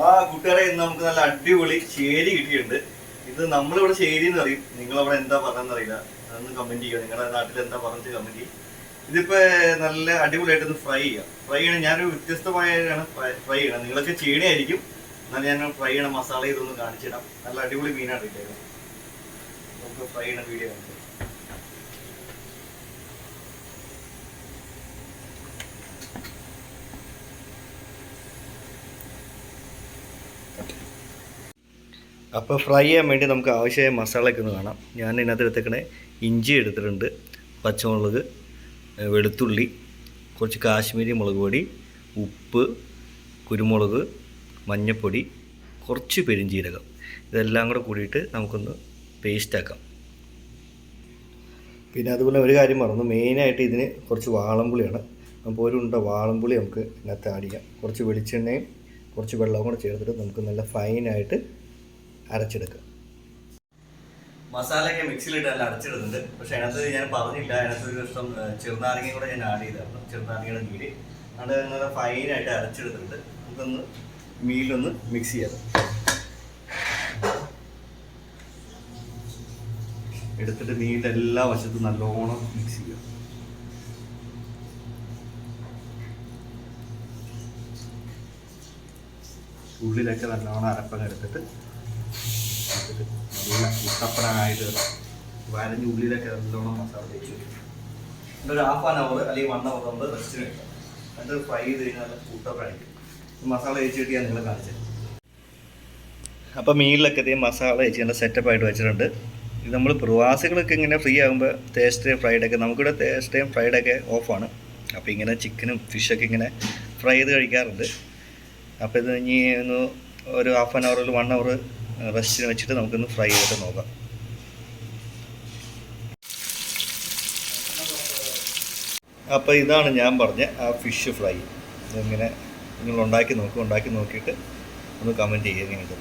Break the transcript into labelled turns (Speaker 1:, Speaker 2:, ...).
Speaker 1: ആ കൂട്ടുകാരെ, ഇന്ന് നമുക്ക് നല്ല അടിപൊളി ചേരി കിട്ടിയിട്ടുണ്ട്. ഇത് നമ്മളിവിടെ ചേരി എന്ന് പറയും, നിങ്ങളവിടെ എന്താ പറയുന്നത് അറിയില്ല. അതൊന്ന് കമന്റ് ചെയ്യുക, നിങ്ങളുടെ നാട്ടിൽ എന്താ പറഞ്ഞിട്ട് കമന്റ് ചെയ്യും. ഇതിപ്പോ നല്ല അടിപൊളിയായിട്ടൊന്ന് ഫ്രൈ ചെയ്യാം. ഫ്രൈ ചെയ്യണം, ഞാനൊരു വ്യത്യസ്തമായാണ് ഫ്രൈ ചെയ്യണം. നിങ്ങളൊക്കെ ചേടിയായിരിക്കും, എന്നാൽ ഞാൻ ഫ്രൈ ചെയ്യണ മസാല ഇതൊന്ന് കാണിച്ചിടാം. നല്ല അടിപൊളി മീനാണ് കിട്ടിയത്. നമുക്ക് ഫ്രൈ ചെയ്യണ വീഡിയോ കാണിക്കാം. അപ്പോൾ ഫ്രൈ ചെയ്യാൻ വേണ്ടി നമുക്ക് ആവശ്യമായ മസാലയൊക്കെ ഒന്ന് കാണാം. ഞാൻ ഇതിനകത്ത് എടുത്തേക്കണേ ഇഞ്ചി എടുത്തിട്ടുണ്ട്, പച്ചമുളക്, വെളുത്തുള്ളി, കുറച്ച് കാശ്മീരി മുളക് പൊടി, ഉപ്പ്, കുരുമുളക്, മഞ്ഞൾപ്പൊടി, കുറച്ച് പെരുംജീരകം. ഇതെല്ലാം കൂടെ കൂടിയിട്ട് നമുക്കൊന്ന് പേസ്റ്റാക്കാം. പിന്നെ അതുപോലെ ഒരു കാര്യം മറന്നു, മെയിനായിട്ട് ഇതിന് കുറച്ച് വാളംപുളിയാണ്. അപ്പോൾ ഒരു ഉണ്ട വാളംപുളി നമുക്ക് ഇതിനകത്ത് ആഡ് ചെയ്യാം. കുറച്ച് വെളിച്ചെണ്ണയും കുറച്ച് വെള്ളവും കൂടെ ചേർത്തിട്ട് നമുക്ക് നല്ല ഫൈനായിട്ട് അരച്ചെടുക്കുക. മസാലയൊക്കെ മിക്സിയിലിട്ട് നല്ല അരച്ചെടുക്കുന്നുണ്ട്. പക്ഷേ അതിനകത്ത് ഞാൻ പറഞ്ഞില്ല, അതിനകത്ത് ഒരു കഷ്ണം ചെറുനാരങ്ങയും കൂടെ ഞാൻ ആഡ് ചെയ്തായിരുന്നു. ചെറുനാരങ്ങയുടെ നീര് അത് നല്ല ഫൈനായിട്ട് അരച്ചെടുത്തിട്ട് നമുക്കൊന്ന് മീലൊന്ന് മിക്സ് ചെയ്യാം. എടുത്തിട്ട് മീനിൻ്റെ എല്ലാ വശത്തും നല്ലോണം മിക്സ് ചെയ്യുക. ഉള്ളിലൊക്കെ നല്ലോണം അരപ്പങ്ങ എടുത്തിട്ട് നല്ല കുട്ടപ്പനായിട്ട് വരഞ്ഞ് ഉള്ളിലൊക്കെ നല്ലോണം മസാല തേച്ച് ഒരു 1/2 hour അല്ലെങ്കിൽ 1 hour നമ്മൾ റെസ്റ്റിന് വെക്കാം. എന്നിട്ട് ഫ്രൈ ചെയ്ത് കഴിഞ്ഞാൽ നല്ല കുട്ടപ്പനായിരിക്കും. മസാല തേച്ചിട്ട് ഞാൻ നിങ്ങളെ കാണിച്ചത്. അപ്പോൾ മീനിലൊക്കെ ഇതേ മസാല തേച്ച് സെറ്റപ്പായിട്ട് വെച്ചിട്ടുണ്ട്. ഇത് നമ്മൾ പ്രവാസികളൊക്കെ ഇങ്ങനെ ഫ്രീ ആകുമ്പോൾ തേഴ്സ്ഡേ ഫ്രൈഡൊക്കെ, നമുക്കിവിടെ തേഴ്സ്ഡേയും ഫ്രൈഡൊക്കെ ഓഫാണ്. അപ്പോൾ ഇങ്ങനെ ചിക്കനും ഫിഷൊക്കെ ഇങ്ങനെ ഫ്രൈ ചെയ്ത് കഴിക്കാറുണ്ട്. അപ്പോൾ ഇത് ഇനി ഒന്ന് ഒരു 1/2 hour 1 hour റെസ്റ്റിന് വെച്ചിട്ട് നമുക്കൊന്ന് ഫ്രൈ ചെയ്തിട്ട് നോക്കാം. അപ്പോൾ ഇതാണ് ഞാൻ പറഞ്ഞ ആ ഫിഷ് ഫ്രൈ. ഇതെങ്ങനെ നിങ്ങൾ ഉണ്ടാക്കി നോക്കിയിട്ട് ഒന്ന് കമൻറ്റ് ചെയ്യുക.